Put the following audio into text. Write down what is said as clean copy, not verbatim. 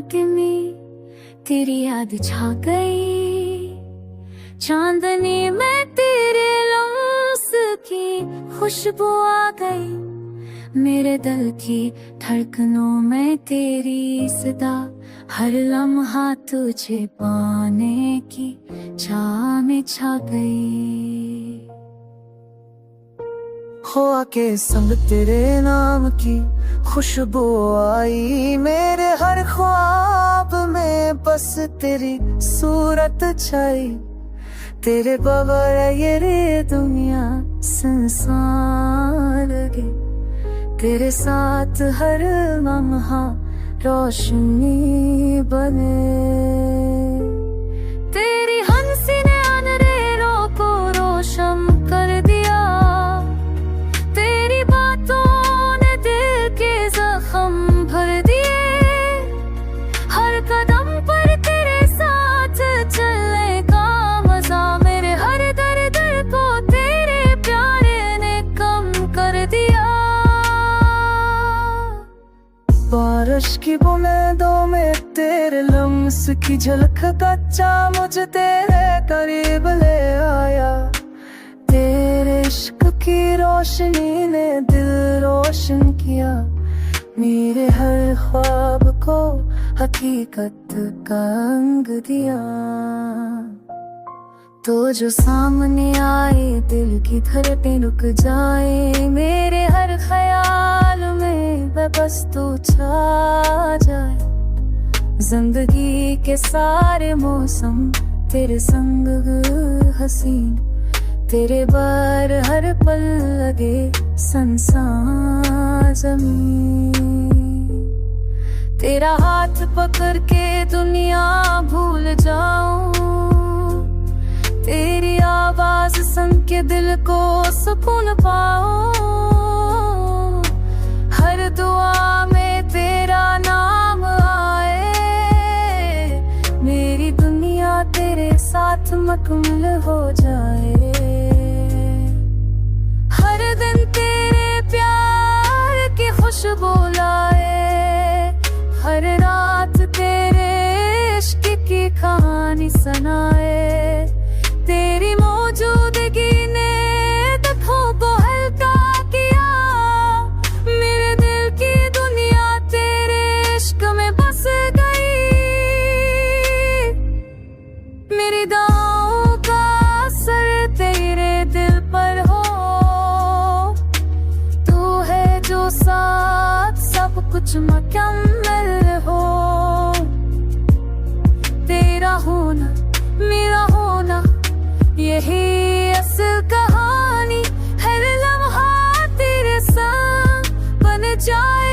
सन्नाटे में तेरी याद छा गई। चांदनी में तेरे लम्स की खुशबू आ गई। मेरे दिल की धड़कनों में तेरी सदा, हर लम्हा तुझे पाने की चाह में छा गई। हो आके संग तेरे नाम की खुशबू आई। मेरे हर ख्वाब में बस तेरी सूरत छाई। तेरे बगैर ये रे दुनिया संसार लगे। तेरे साथ हर लम्हा रोशनी बने। तेरी हंसी ने अंधेरों को रोशन कर दिया। तेरी बातों ने दिल के जख्म भर दिए। हर कदम पर तेरे साथ चलने का मजा, मेरे हर दर्द को तेरे प्यार ने कम कर दिया। बारिश की बूंदों में तेरे लम्स की झलक, कच्चा मुझे तेरे करीब ले आया। तेरे इश्क की रोशनी ने दिल रोशन किया। मेरे हर ख्वाब को हकीकत का रंग दिया। तो जो सामने आए दिल की धड़कन रुक जाए। मेरे हर ख्याल में बस तू छा जाए। जिंदगी के सारे मौसम तेरे संग हसीन। तेरे बार हर पल लगे संसार ज़मीन। तेरा हाथ पकड़ के दुनिया भूल जाऊं। तेरी आवाज सुन के दिल को सुकून पाऊं। हर दुआ में तेरा नाम आए। मेरी दुनिया तेरे साथ मुकम्मल हो जाए। हर दिन तेरे प्यार की खुशबू लाए। हर रात तेरे इश्क की कहानी सुनाए। तेरी मौजूदगी ने दुखों को हल्का किया। मेरे दिल की दुनिया तेरे इश्क में बस गई। मेरी दुआओं का असर तेरे दिल पर हो। तू है जो साथ सब कुछ मुकम्मल हो। तेरा होना मेरा होना यही असल कहानी। हर लम्हा तेरे संग बन जाए।